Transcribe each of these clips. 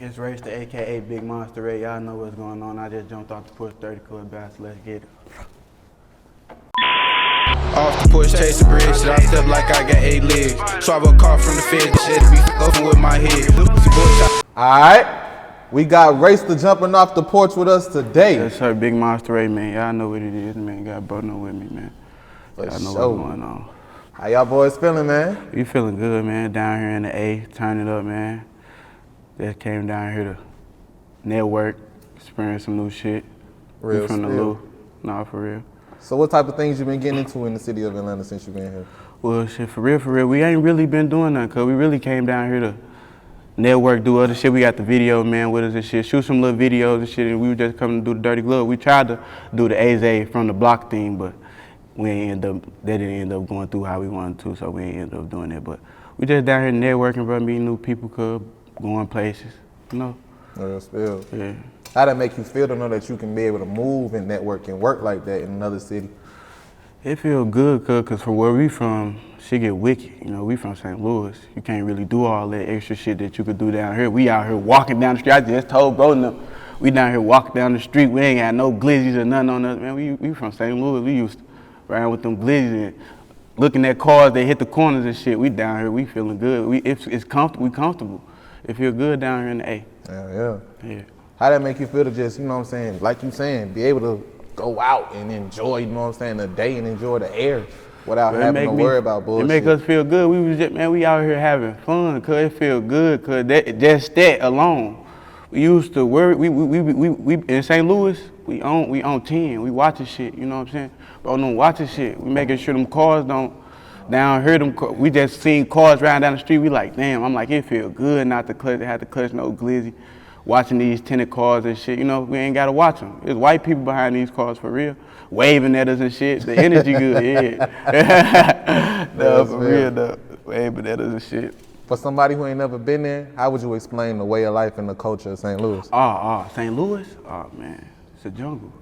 It's Raysta, aka Big Monster Ray. Y'all know what's going on. I just jumped off the porch, 30 club bass. Let's get it. Off the porch, chase the bridge, shit, I step like I got 8 legs. Swab a car from the fed, shit, be open with my head. Alright, we got Raysta jumping off the porch with us today. Yes, sir, Big Monster Ray, man. Y'all know what it is, man. Got brother with me, man. Y'all know what's going on. How y'all boys feeling, man? We feeling good, man. Down here in the A, turn it up, man. Just came down here to network, experience some new shit. Real We from the spill. Lou. Nah, for real. So what type of things you been getting into in the city of Atlanta since you been here? Well, shit, for real, we ain't really been doing nothing, cause we really came down here to network, do other shit. We got the video man with us and shit, shoot some little videos and shit, and we were just coming to do the Dirty Glove. We tried to do the Aze from the block thing, but we ain't end up, that didn't end up going through how we wanted to, so we ain't end up doing it. But we just down here networking, bro, meeting new people, cuz, going places, you know? Real spill. Yeah. How that make you feel to know that you can be able to move and network and work like that in another city? It feel good, cause from where we from, shit get wicked. You know, we from St. Louis. You can't really do all that extra shit that you could do down here. We out here walking down the street. I just told bro, no, we down here walking down the street. We ain't got no glizzies or nothing on us. Man, we from St. Louis. We used to ride with them glizzies and looking at cars that hit the corners and shit. We down here, we feeling good. It's comfortable, we comfortable. It feel good down here in the A. Yeah. How that make you feel to just, you know what I'm saying, like you saying, be able to go out and enjoy, you know what I'm saying, the day and enjoy the air without having to worry about bullshit? It make us feel good. We was just, man, we out here having fun, cause it feel good, cause just that alone. We used to worry, we in St. Louis, we on 10, we watching shit, you know what I'm saying? But on them watching shit, we making sure them cars don't, down here, we just seen cars riding down the street, we like, damn, I'm like, it feel good not to have to clutch no glizzy. Watching these tinted cars and shit, you know, we ain't gotta watch them. There's white people behind these cars for real, waving at us and shit. The energy good, yeah. No, for real, though. Waving at us and shit. For somebody who ain't never been there, how would you explain the way of life and the culture of St. Louis? St. Louis? Oh, man, it's a jungle.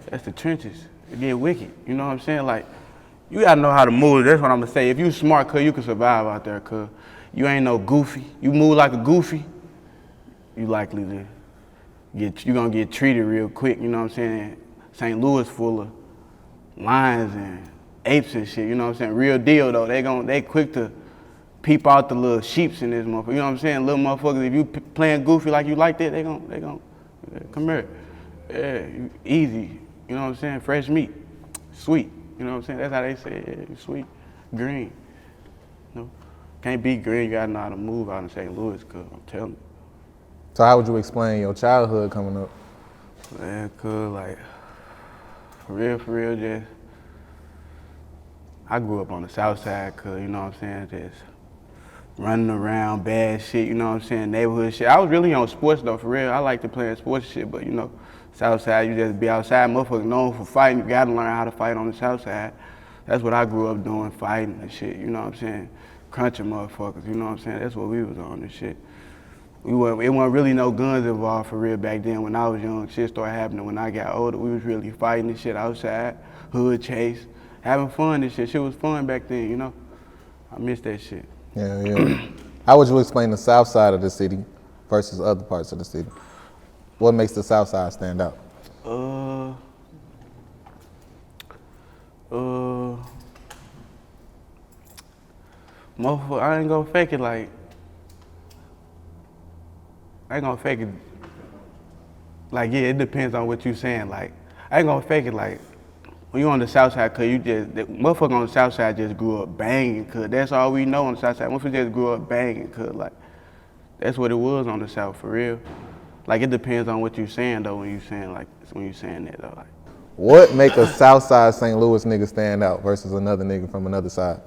That's the trenches. It get wicked, you know what I'm saying? Like, you gotta know how to move. That's what I'm gonna say. If you smart, cuz, you can survive out there, cuz. You ain't no goofy. You move like a goofy, you likely to you gonna get treated real quick, you know what I'm saying? St. Louis full of lions and apes and shit, you know what I'm saying? Real deal though, they quick to peep out the little sheeps in this motherfucker, you know what I'm saying? Little motherfuckers, if you playing goofy like you like that, they gon' come here. Yeah, easy, you know what I'm saying? Fresh meat, sweet, you know what I'm saying? That's how they say it, yeah, sweet, green. You know? Can't be green, you gotta know how to move out in St. Louis, cuz I'm telling you. So how would you explain your childhood coming up? Man, cuz, like, for real, just, I grew up on the south side, cuz, you know what I'm saying, just running around, bad shit, you know what I'm saying, neighborhood shit. I was really on sports though, for real. I like to play sports shit, but you know, south side, you just be outside, motherfuckers known for fighting. You gotta learn how to fight on the south side. That's what I grew up doing, fighting and shit, you know what I'm saying, crunching motherfuckers, you know what I'm saying, that's what we was on and shit. It wasn't really no guns involved for real back then. When I was young, shit started happening. When I got older, we was really fighting and shit outside, hood chase, having fun and shit. Shit was fun back then, you know? I miss that shit. Yeah. How would you explain the south side of the city versus other parts of the city? What makes the south side stand out? Motherfucker, I ain't gonna fake it like, yeah, it depends on what you saying. Like, I ain't gonna fake it like, when you on the south side, cuz the motherfucker on the south side just grew up banging, cuz that's all we know on the south side. Motherfucker just grew up banging, cuz like, that's what it was on the south, for real. Like, it depends on what you saying though, when you saying that though. Like, What make a south side St. Louis nigga stand out versus another nigga from another side?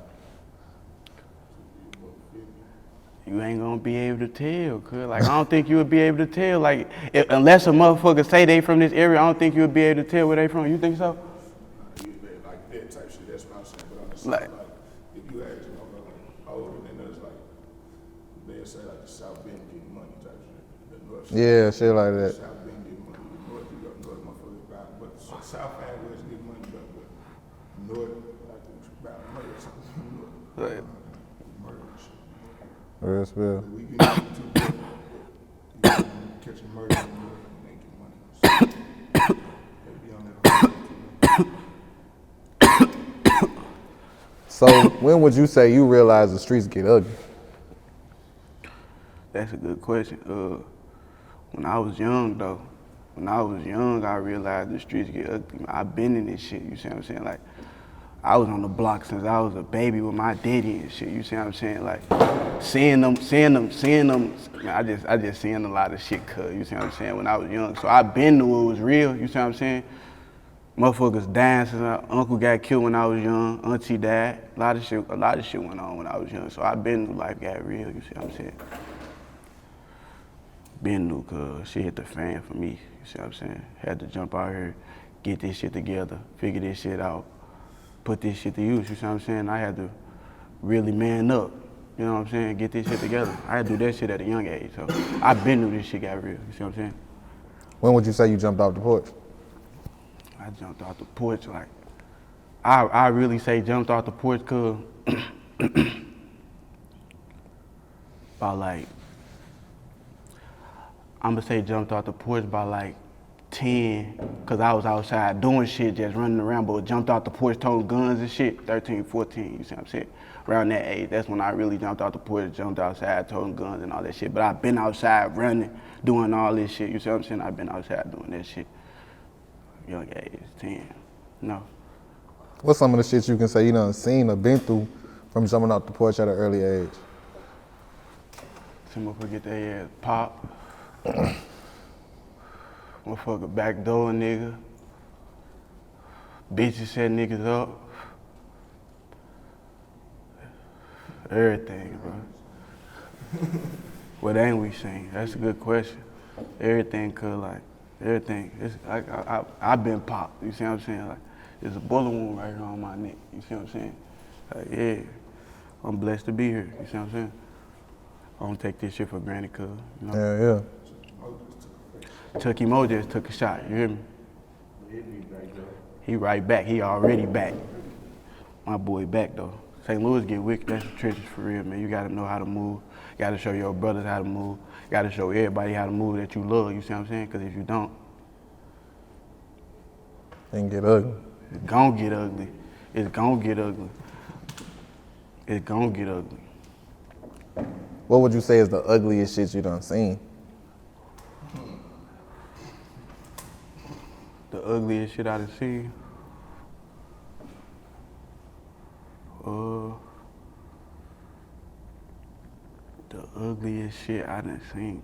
you ain't gonna be able to tell, cuz. Like, I don't think you would be able to tell. Like, unless a motherfucker say they from this area, I don't think you would be able to tell where they from. You think so? Like that type shit, that's what I'm saying. But on the side, Like, if you ask them, older than us, like, they'll say like the South Bend getting money type shit. The North Yeah, shit like that. South Bend getting money. The North, you got North motherfuckers about, but South and West get money, but North, like, about money or something. like, Murder and shit. Real spill. We get into catch a murder and make your money. So, they be on that. So when would you say you realize the streets get ugly? That's a good question. When I was young though, I realized the streets get ugly. I've been in this shit, you see what I'm saying? Like, I was on the block since I was a baby with my daddy and shit, you see what I'm saying? Like, seeing them, man, I just seen a lot of shit, cuz, you see what I'm saying, when I was young. So I been knew it was real, you see what I'm saying? Motherfuckers dying since my uncle got killed when I was young, auntie died. A lot of shit went on when I was young. So I been knew life got real, you see what I'm saying? Been knew, cuz she hit the fan for me, you see what I'm saying? Had to jump out here, get this shit together, figure this shit out, put this shit to use, you see what I'm saying? I had to really man up, you know what I'm saying? Get this shit together. I had to do that shit at a young age, so I been knew this shit got real, you see what I'm saying? When would you say you jumped off the porch? I jumped off the porch, like, I really say jumped off the porch, cuz, about like, I'ma say jumped off the porch by like 10, cause I was outside doing shit, just running around, but jumped off the porch, toting guns and shit, 13, 14, you see what I'm saying? Around that age, that's when I really jumped off the porch, jumped outside, toting guns and all that shit. But I've been outside running, doing all this shit, you see what I'm saying? I've been outside doing that shit. Young age, 10, no. What's some of the shit you can say you done seen or been through from jumping off the porch at an early age? Some motherfucker get their ass pop. Motherfucker backdoor nigga. Bitches set niggas up. Everything, bro. What ain't we seen? That's a good question. Everything could, like, everything. It's like I've been popped, you see what I'm saying? Like, there's a bullet wound right here on my neck, you see what I'm saying? Like, yeah, I'm blessed to be here, you see what I'm saying? I don't take this shit for granted, cuz, you know? Yeah. Chucky Mo just took a shot, you hear me? He right back, he already back. My boy back though. St. Louis get wicked, that's the trenches for real, man. You gotta know how to move. You gotta show your brothers how to move. You gotta show everybody how to move that you love, you see what I'm saying? Cause if you don't, And get ugly. it's gon' get ugly. It's gon' get ugly. It's gon' get ugly. What would you say is the ugliest shit you done seen? The ugliest shit I done seen. The ugliest shit I done seen,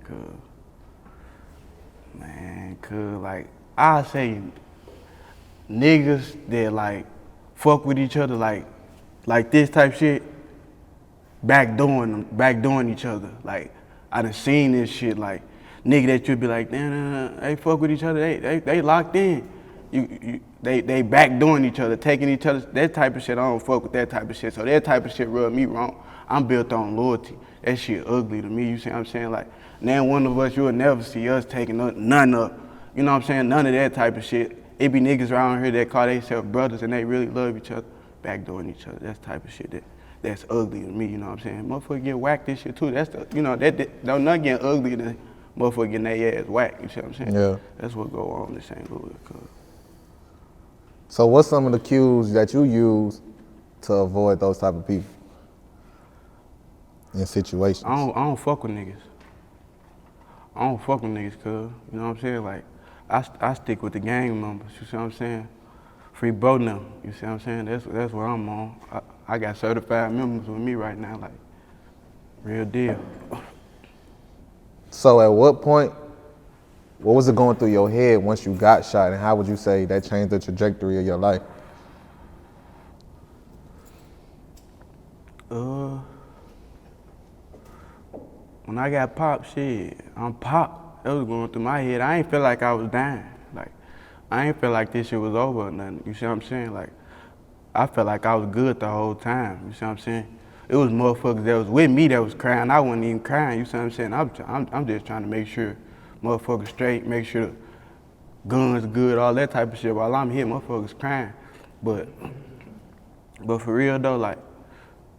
like, I say niggas that like fuck with each other, like this type shit, backdooring each other. Like, I done seen this shit, like, nigga that you be like, damn, they fuck with each other, they locked in. They backdooring each other, taking each other, that type of shit, I don't fuck with that type of shit. So that type of shit rub me wrong. I'm built on loyalty. That shit ugly to me, you see what I'm saying? Like, now one of us, you'll never see us taking none of, you know what I'm saying? None of that type of shit. It be niggas around here that call themselves brothers and they really love each other, backdooring each other. That's the type of shit that's ugly to me, you know what I'm saying? Motherfucker get whacked this shit too. That's the, you know, that don't nothing get ugly than motherfucker getting their ass whacked, you see what I'm saying? Yeah. That's what go on in St. Louis, cuz. So what's some of the cues that you use to avoid those type of people in situations? I don't fuck with niggas. I don't fuck with niggas, cuz, you know what I'm saying? Like, I stick with the gang members, you see what I'm saying? Free bro them, you see what I'm saying? That's what I'm on. I got certified members with me right now, like, real deal. So at what point, what was it going through your head once you got shot, and how would you say that changed the trajectory of your life? When I got popped, shit, I'm popped. That was going through my head. I ain't feel like I was dying. Like, I ain't feel like this shit was over or nothing. You see what I'm saying? Like, I felt like I was good the whole time. You see what I'm saying? It was motherfuckers that was with me that was crying. I wasn't even crying. You see what I'm saying? I'm just trying to make sure motherfuckers straight, make sure guns good, all that type of shit. While I'm here, motherfuckers crying. But for real though, like,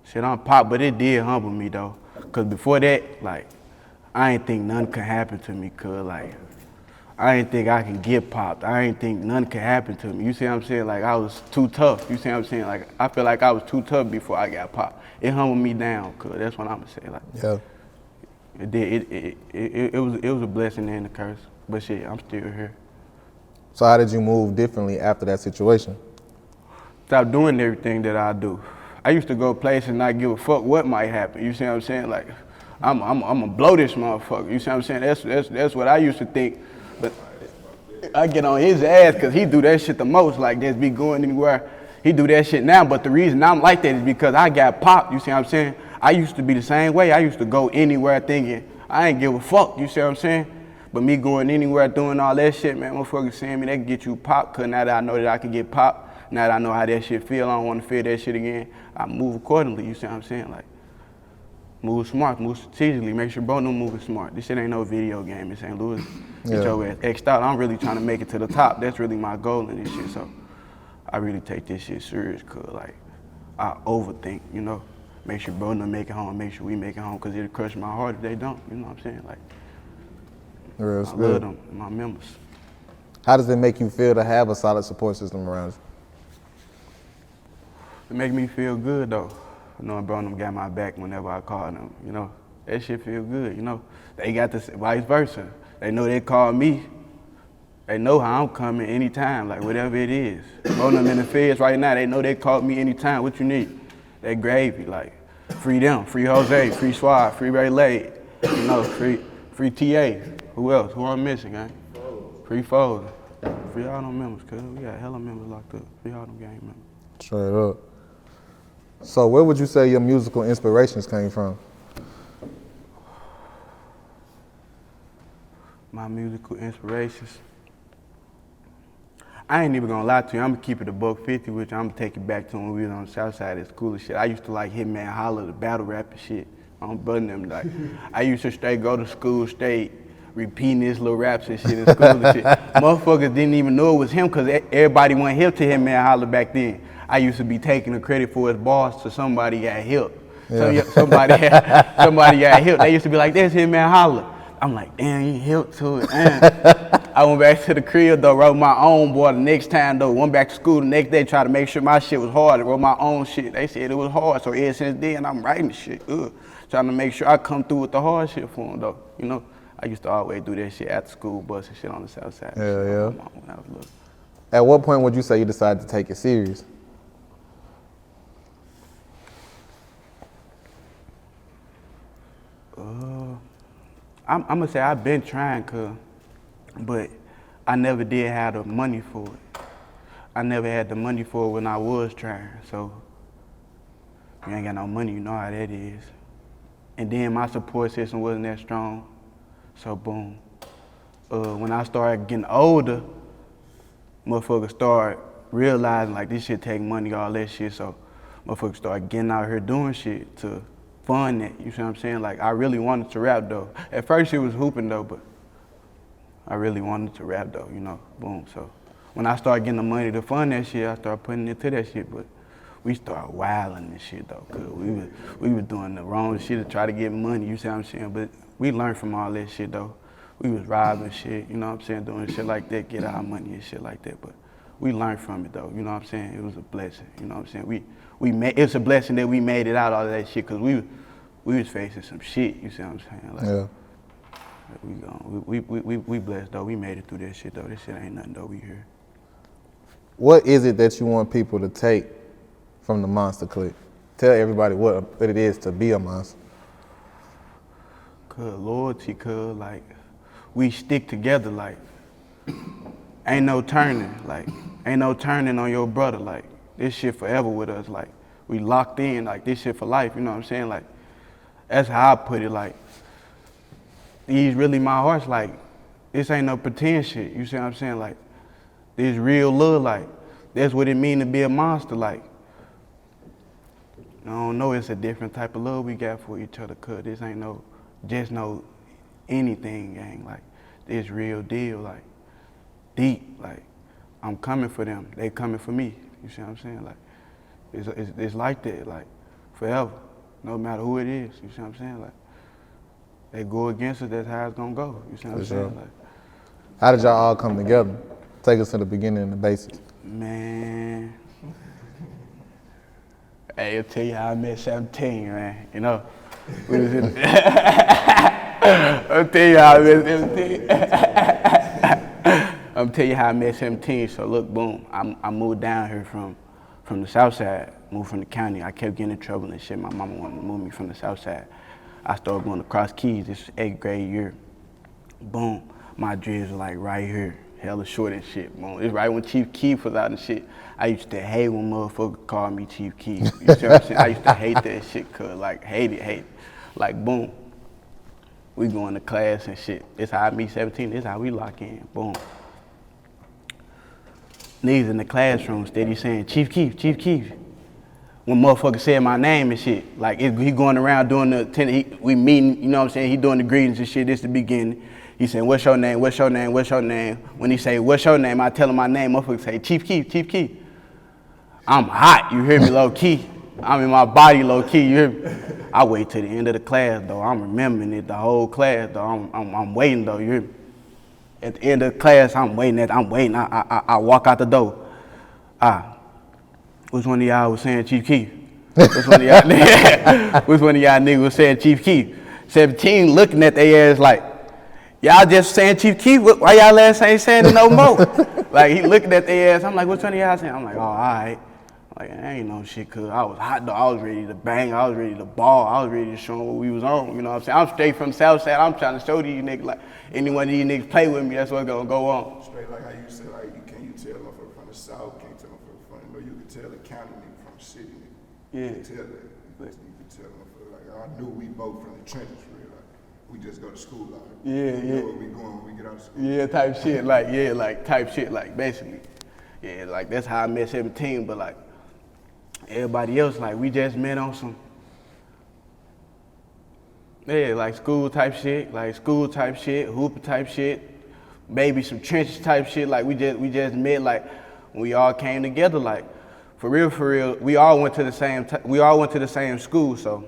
shit, I'm popped, but it did humble me though. Cause before that, like, I ain't think nothing could happen to me, cuz like, I ain't think I can get popped. I ain't think nothing could happen to me. You see what I'm saying? Like, I was too tough. You see what I'm saying? Like, I feel like I was too tough before I got popped. It humbled me down, cuz that's what I'm gonna say. Like, Yeah. it did. It was a blessing and a curse. But shit, I'm still here. So how did you move differently after that situation? Stop doing everything that I do. I used to go places and not give a fuck what might happen. You see what I'm saying? Like, I'm gonna blow this motherfucker. You see what I'm saying? That's what I used to think. But I get on his ass because he do that shit the most. Like, just be going anywhere. He do that shit now. But the reason I'm like that is because I got popped. You see what I'm saying? I used to be the same way. I used to go anywhere thinking I ain't give a fuck. You see what I'm saying? But me going anywhere doing all that shit, man, motherfuckers seeing me, they can get you popped. Cause now that I know that I can get popped, now that I know how that shit feel, I don't want to feel that shit again. I move accordingly. You see what I'm saying? Like, move smart, move strategically, make sure bro no moving smart. This shit ain't no video game in St. Louis. Get your ass X'd out. I'm really trying to make it to the top. That's really my goal in this shit. So I really take this shit serious, cause like I overthink, you know. Make sure bro no make it home, make sure we make it home, cause it'll crush my heart if they don't. You know what I'm saying? Like, I love them, my members. How does it make you feel to have a solid support system around you? It make me feel good though. Knowing bro them got my back whenever I call them, you know. That shit feel good, you know. They got this vice versa. They know they call me. They know how I'm coming anytime, like whatever it is. Bro them in the feds right now, they know they call me anytime. What you need? They gravy, like free them, free Jose, free Swab, free Ray Lade, you know, free TA. Who else? Who I'm missing, gang? Free Fold. Free all them members, cuz we got hella members locked up. Free all them gang members. Straight up. So where would you say your musical inspirations came from? My musical inspirations. I ain't even gonna lie to you. I'm gonna keep it a $150, which I'm gonna take it back to when we was on the Southside. It's cool as shit. I used to like Hitman Holla, the battle rap and shit. I'm butting them like. I used to straight go to school, straight repeating his little raps and shit in school and shit. Motherfuckers didn't even know it was him because everybody went hip to Hitman Holla back then. I used to be taking the credit for his boss to somebody got hip. Yeah. Somebody got hip. They used to be like, "That's Hitman Holla." I'm like, damn, he hip to it. I went back to the crib though, wrote my own boy the next time though. Went back to school the next day, tried to make sure my shit was hard. I wrote my own shit. They said it was hard, so ever since then I'm writing shit. Trying to make sure I come through with the hard shit for them though. You know, I used to always do that shit after school, busting shit on the south side. Yeah. When I was little. At what point would you say you decided to take it serious? I'm gonna say I've been trying, but I never did have the money for it. I never had the money for it when I was trying, so you ain't got no money, you know how that is. And then my support system wasn't that strong, so boom. When I started getting older, motherfuckers started realizing like this shit take money, all that shit, so motherfuckers started getting out here doing shit to fund that, you see what I'm saying? Like, I really wanted to rap though. At first it was hooping though, but I really wanted to rap though, you know, boom. So when I started getting the money to fund that shit, I started putting it to that shit, but we started wilding and shit though, cause we was doing the wrong shit to try to get money, you see what I'm saying? But we learned from all that shit though. We was robbing shit, you know what I'm saying, doing shit like that, get our money and shit like that, but we learned from it though, you know what I'm saying? It was a blessing, you know what I'm saying? It's a blessing that we made it out of that shit, cause we was facing some shit, you see what I'm saying? Like, yeah. We blessed though. We made it through that shit though. This shit ain't nothing though. We here. What is it that you want people to take from the Monster Clique? Tell everybody what it is to be a monster. Cause loyalty, cause like we stick together. Like ain't no turning. Like ain't no turning on your brother. Like this shit forever with us. Like we locked in. Like this shit for life. You know what I'm saying? Like that's how I put it. Like these really my hearts. Like this ain't no pretend shit. You see what I'm saying? Like this real love. Like that's what it mean to be a monster. Like I don't know. It's a different type of love we got for each other. Cause this ain't no just no anything, gang. Like this real deal. Like deep. Like I'm coming for them. They coming for me. You see what I'm saying? Like it's like that. Like forever. No matter who it is. You see what I'm saying? Like they go against us, that's how it's gonna go. You see what I'm saying? Like, how did y'all all come together? Take us to the beginning and the basics. Man. Hey, I'll tell you how I met 17, man. You know, we was in. I'll tell you how I met 17. I'm tell you how I met 17. So look, boom, I moved down here from the Southside, moved from the county. I kept getting in trouble and shit. My mama wanted to move me from the Southside. I started going to Cross Keys this 8th grade year. Boom, my dreads were like right here, hella short and shit. Boom, it's right when Chief Keef was out and shit. I used to hate when motherfuckers called me Chief Keef. You see what I'm saying? I used to hate that shit, cause like hate it. Like boom, we going to class and shit. This how I meet 17. This how we lock in. Boom. Niggas in the classroom steady saying Chief Keef, Chief Keef. When motherfuckers said my name and shit, like he going around doing we meeting, you know what I'm saying? He doing the greetings and shit. This the beginning. He saying, what's your name? What's your name? What's your name? When he say, what's your name? I tell him my name. Motherfuckers say, Chief Keef, Chief Keef. I'm hot. You hear me, low key. I'm in my body, low key. You hear me? I wait till the end of the class though. I'm remembering it the whole class though. I'm waiting though. You hear me? At the end of the class, I'm waiting. I walk out the door. Which one of y'all was saying Chief Keef? Which one of y'all niggas was saying Chief Keef? 17 looking at their ass like, y'all just saying Chief Keef? Why y'all ass ain't saying it no more? Like he looking at their ass. I'm like, which one of y'all saying? I'm like, oh, all right. Like, I ain't no shit, cause I was hot though. I was ready to bang. I was ready to ball. I was ready to show them what we was on. You know what I'm saying? I'm straight from Southside. I'm trying to show these niggas, like, any one of these niggas play with me, that's what's gonna go on. Straight like how you say, like, you tell them from the South, can't tell them from the North. You can tell the county nigga from the city nigga. Yeah. You can tell that. You can tell them, like, I knew we both from the trenches, for real. Like, we just go to school, like, Yeah. know where we going when we get out of school. Yeah, type shit, like, basically. Yeah, like, that's how I met 17, but, like, everybody else, like, we just met on some, like school type shit, hooper type shit, maybe some trenches type shit. Like we just met, like we all came together, like for real. We all went to the same school. So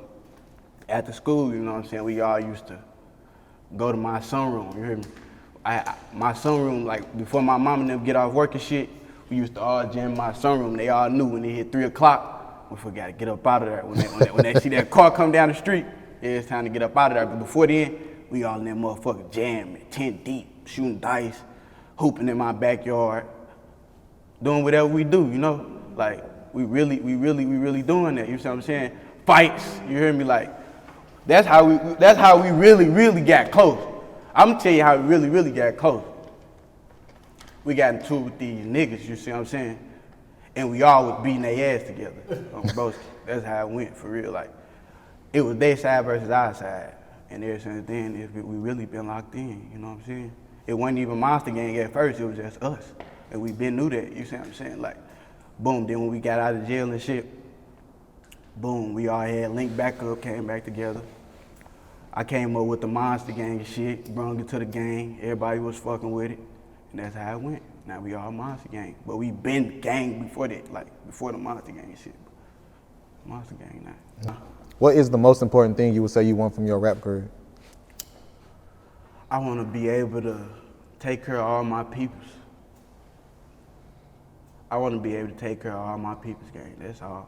after school, you know what I'm saying, we all used to go to my sunroom. You hear me? My sunroom, like before my mom and them get off work and shit, we used to all jam my sunroom. They all knew when it hit 3 o'clock, we forgot to get up out of there. When they see that car come down the street, yeah, it's time to get up out of there. But before then, we all in that motherfucker jamming, 10 deep, shooting dice, hooping in my backyard, doing whatever we do, you know? Like, we really doing that, you see what I'm saying? Fights, you hear me? Like, that's how we really got close. I'm gonna tell you how we really got close. We got into it with these niggas, you see what I'm saying? And we all was beating their ass together on broski. That's how it went, for real. Like, it was their side versus our side. And ever since then, we really been locked in, you know what I'm saying? It wasn't even Monster Gang at first, it was just us. And we been knew that, you see what I'm saying? Like, boom, then when we got out of jail and shit, boom, we all had linked back up, came back together. I came up with the Monster Gang and shit, brung it to the gang, everybody was fucking with it, and that's how it went. Now we all Monster Gang, but we been gang before that, like before the Monster Gang and shit. Monster Gang now. What is the most important thing you would say you want from your rap career? I want to be able to take care of all my peoples. I want to be able to take care of all my peoples, gang. That's all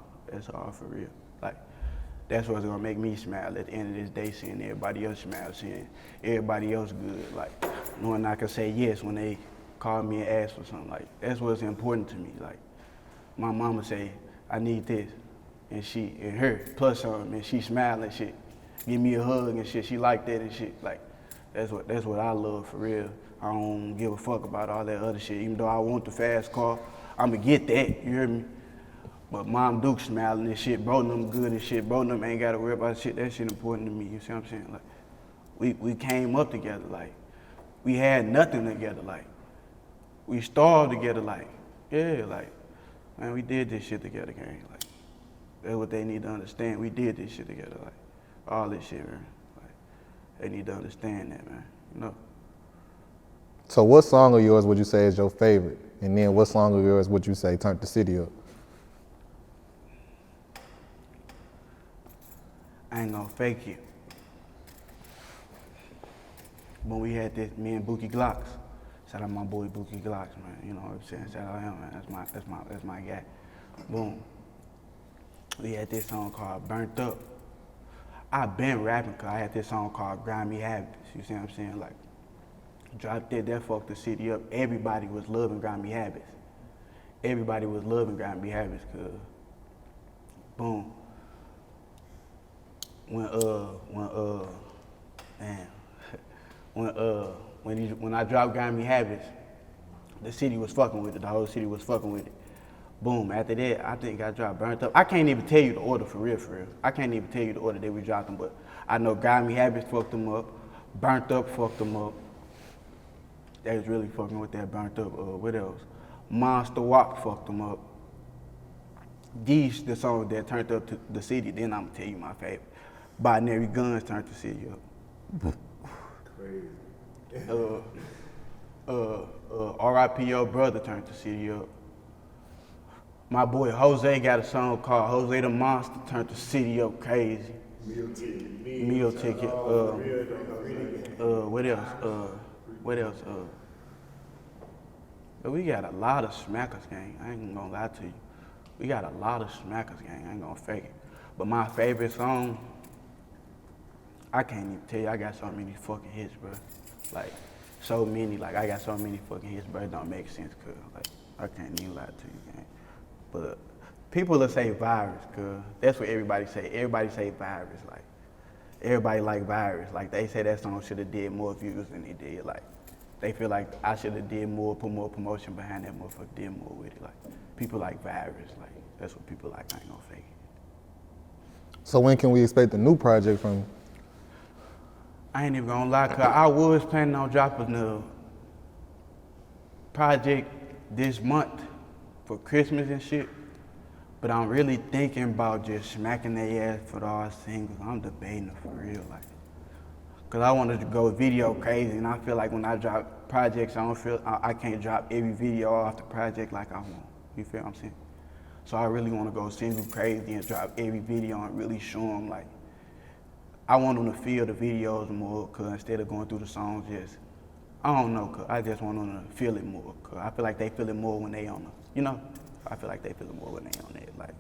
for real. Like, that's what's gonna make me smile at the end of this day, seeing everybody else smile, seeing everybody else good. Like, knowing I can say yes when they call me and ask for something. Like, that's what's important to me. Like, my mama say, I need this. And her plus something, and she smile and shit. Give me a hug and shit. She like that and shit. Like, that's what I love, for real. I don't give a fuck about all that other shit. Even though I want the fast car, I'ma get that, you hear me? But Mom Duke smiling and shit, bro them good and shit, bro them ain't gotta worry about shit. That shit important to me, you see what I'm saying? Like, we came up together, like, we had nothing together, like, we starved together, like, yeah, like, man, we did this shit together, gang. Like, that's what they need to understand. We did this shit together, like, all this shit, man. Like, they need to understand that, man, you know? So what song of yours would you say is your favorite? And then what song of yours would you say turned the city up? I ain't gonna fake you. when we had this, me and Bookie Glockz. Shout out my boy Bookie Glockz, man. You know what I'm saying? Shout out him, man. That's my guy. Boom. We had this song called Burnt Up. I been rapping cause I had this song called Grimy Habits. You see what I'm saying? Like, dropped that fucked the city up. Everybody was loving Grimy Habits. Everybody was loving Grimy Habits cause, boom. When I dropped Grimy Habits, the city was fucking with it. The whole city was fucking with it. Boom. After that, I think I dropped Burnt Up. I can't even tell you the order for real. I can't even tell you the order that we dropped them, but I know Grimy Habits fucked them up. Burnt Up fucked them up. They was really fucking with that Burnt Up. What else? Monster Walk fucked them up. These the song that turned up to the city. Then I'm gonna tell you my favorite. Binary Guns turned the city up. Crazy. R.I.P. Your Brother turned the city up. My boy Jose got a song called Jose the Monster turned the city up crazy. Meal Ticket. What else? But we got a lot of smackers, gang. I ain't gonna lie to you. We got a lot of smackers, gang. I ain't gonna fake it. But my favorite song, I can't even tell you. I got so many fucking hits, bro. Like, so many. Like, I got so many fucking hits, bro. It don't make sense, cuz. Like, I can't even lie to you, gang. But people will say virus, cuz. That's what everybody say. Everybody say virus. Like, everybody like virus. Like, they say that song should have did more views than they did. Like, they feel like I should have did more, put more promotion behind that motherfucker, did more with it. Like, people like virus. Like, that's what people like. I ain't gonna fake it. So when can we expect the new project from you? I ain't even gonna lie, cuz I was planning on dropping the project this month for Christmas and shit, but I'm really thinking about just smacking their ass for all singles. I'm debating it for real, like, cause I wanted to go video crazy, and I feel like when I drop projects, I can't drop every video off the project like I want. You feel what I'm saying? So I really want to go single crazy and drop every video and really show them, like, I want them to feel the videos more, cause instead of going through the songs, I don't know, cause I just want them to feel it more, cause I feel like they feel it more when they on the, you know? I feel like they feel it more when they on it, like,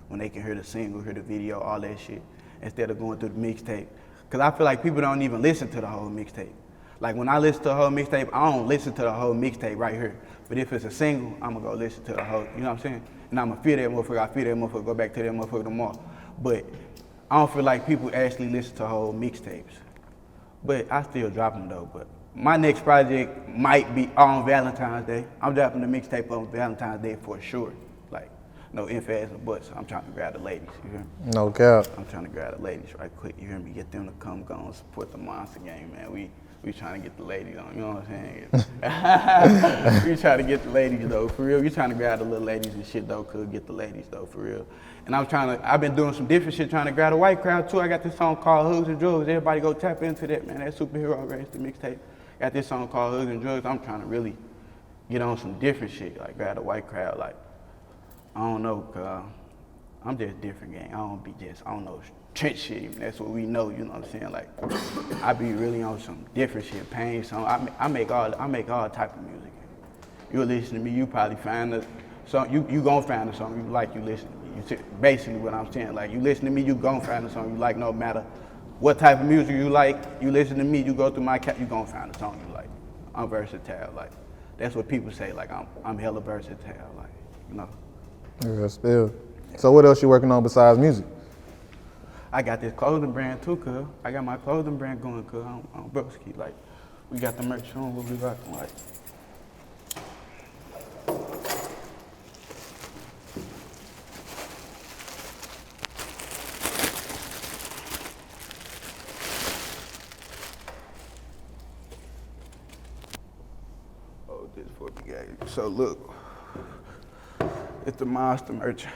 when they can hear the single, hear the video, all that shit, instead of going through the mixtape. Cause I feel like people don't even listen to the whole mixtape. Like, when I listen to the whole mixtape, I don't listen to the whole mixtape right here. But if it's a single, I'm gonna go listen to the whole, you know what I'm saying? And I'm gonna feel that motherfucker, go back to that motherfucker tomorrow. But I don't feel like people actually listen to whole mixtapes. But I still drop them though. But my next project might be on Valentine's Day. I'm dropping the mixtape on Valentine's Day for sure. Like, no ifs, ands, or buts. I'm trying to grab the ladies, you hear me? No cap. I'm trying to grab the ladies right quick, you hear me? Get them to come go and support the Monster game, man. We trying to get the ladies on, you know what I'm saying? We trying to get the ladies though, for real. We trying to grab the little ladies and shit though, could get the ladies though, for real. And I've been doing some different shit trying to grab the white crowd too. I got this song called Hugs and Drugs. Everybody go tap into that, man. That Superhero Raysta mixtape. Got this song called Hugs and Drugs. I'm trying to really get on some different shit, like grab the white crowd. Like, I don't know, cause I'm just different, gang. I don't know, trench shit, even. That's what we know, you know what I'm saying? Like, I be really on some different shit, pain song. I make all type of music. You listen to me, you probably find a song, you gon' find a song you like, you listen to me. Basically what I'm saying, like, you listen to me, you gon' find a song you like, no matter what type of music you like, you listen to me, you go through my you gon' find a song you like. I'm versatile, like, that's what people say, like, I'm hella versatile, like, you know. Yeah, still. So what else you working on besides music? I got this clothing brand too, cuz. I got my clothing brand going, cuz. I'm broski, like, we got the merch on, what we rockin', like. Oh, this for the game. So look, it's the Monster merch.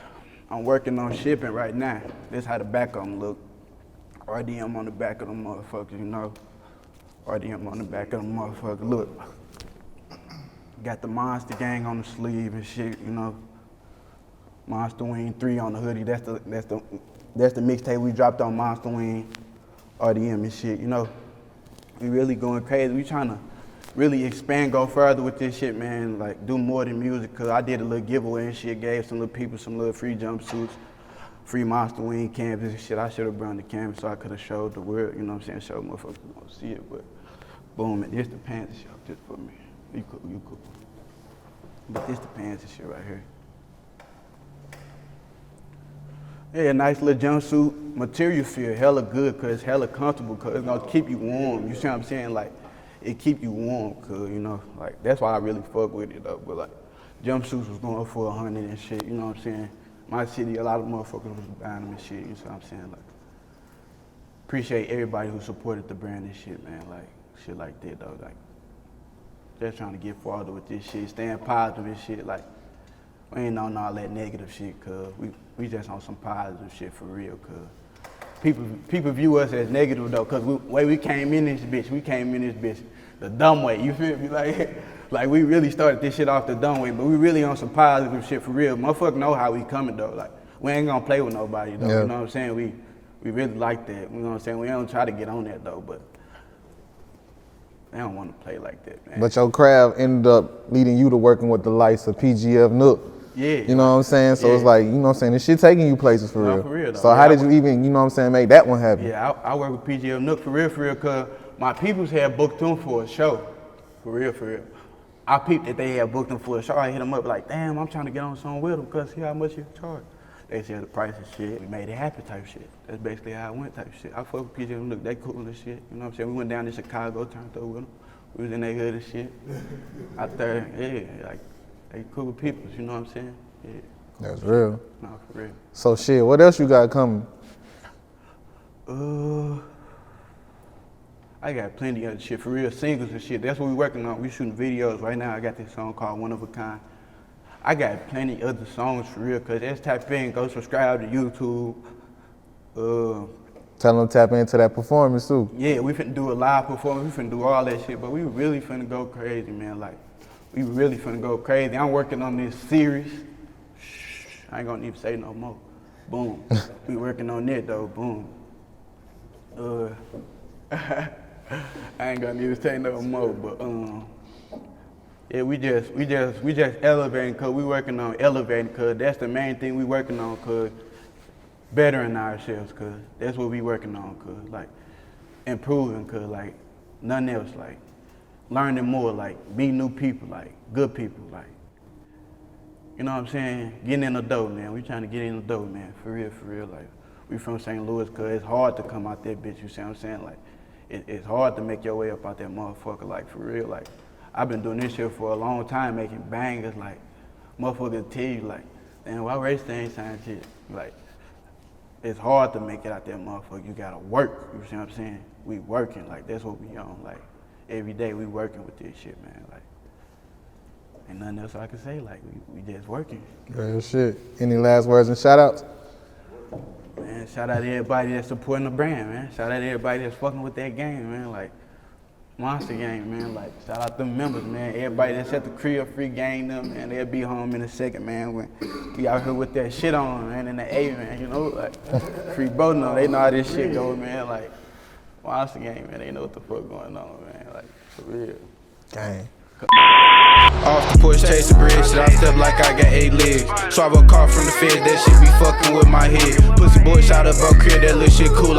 I'm working on shipping right now. This how the back of them look. RDM on the back of them motherfuckers, you know. RDM on the back of them motherfuckers. Look, got the Monster Gang on the sleeve and shit, you know. Monster Wing 3 on the hoodie. That's the mixtape we dropped on Monster Wing, RDM and shit, you know. We really going crazy. We trying to really expand, go further with this shit, man. Like, do more than music, cause I did a little giveaway and shit, gave some little people some little free jumpsuits, free Monster Wing canvas and shit. I should have brought the canvas so I could have showed the world, you know what I'm saying, show motherfuckers don't see it, but boom, and this the pants shop just for me. You cool. But this the pants and shit right here. Yeah, nice little jumpsuit. Material feel hella good, cause it's hella comfortable, cause it's gonna keep you warm. You see what I'm saying? Like, it keep you warm, cause you know, like that's why I really fuck with it though. But like, jumpsuits was going for 100 and shit. You know what I'm saying? My city, a lot of motherfuckers was buying them and shit. You know what I'm saying? Like, appreciate everybody who supported the brand and shit, man. Like, shit like that though. Like, just trying to get farther with this shit, staying positive and shit. Like, we ain't on all that negative shit, cuz we just on some positive shit for real, cuz people view us as negative though, cuz way we came in this bitch the dumb way, you feel me? Like we really started this shit off the dumb way, but we really on some positive shit for real. Motherfuckers know how we coming though, like we ain't gonna play with nobody though, you know what I'm saying? We really like that, you know what I'm saying? We don't try to get on that though, but they don't want to play like that, man. But your craft ended up leading you to working with the likes of PGF Nuk. Yeah. You know what I'm saying? So it's like, you know what I'm saying, this shit taking you places for real. For real though. So how did you even, you know what I'm saying, make that one happen? Yeah, I work with PGF Nuk for real, cause my peoples had booked them for a show. For real. I peeped that they had booked them for a show. I hit them up like, damn, I'm trying to get on song with them, cause see how much you charge. They said the price of shit, we made it happen type shit. That's basically how it went type shit. I fuck with PGF Nuk, they cool as shit. You know what I'm saying? We went down to Chicago, turned up with them. We was in their hood and shit. Out there, yeah, like, they cool people, you know what I'm saying? Yeah. That's real. No, for real. So shit, what else you got coming? I got plenty of shit, for real, singles and shit. That's what we working on. We shooting videos right now. I got this song called One of a Kind. I got plenty other songs for real, cause just type in, go subscribe to YouTube. Tell them to tap into that performance too. Yeah, we finna do a live performance, we finna do all that shit, but we really finna go crazy, man. Like, we really finna go crazy. I'm working on this series. I ain't gonna even say no more. Boom. We working on that though, boom. I ain't gonna even say no more, but yeah, we just elevating, cause we working on elevating, cause that's the main thing we working on, cause bettering ourselves, cause that's what we working on, cause like improving, cause like nothing else, like learning more, like meet new people, like good people, like, you know what I'm saying? Getting in the dough, man. We trying to get in the dough, man. For real. Like, we from St. Louis, cause it's hard to come out that bitch, you see what I'm saying? Like, it's hard to make your way up out that motherfucker, like, for real. Like, I've been doing this shit for a long time, making bangers, like, motherfuckers tell you, like, damn, why Raysta ain't signed shit? Like, it's hard to make it out that motherfucker. You gotta work, you see what I'm saying? We working, like, that's what we on, like, every day we working with this shit, man, like. Ain't nothing else I can say, like, we just working. Real shit. Any last words and shout outs? Man, shout out to everybody that's supporting the brand, man. Shout out to everybody that's fucking with that game, man. Like, Monster Game, man. Like, shout out to them members, man. Everybody that's at the crib, free game them, man. They'll be home in a second, man. When we out here with that shit on, man, in the A, man, you know? Like, free both of them, they know how this shit go, man. Like, Monster Game, man, they know what the fuck going on, man. Like, for real. Gang. Off the porch, chase the bridge, shit, I step like I got 8 legs. Swab a car from the feds, that shit be fucking with my head. Pussy boy shot up crib, that little shit cool.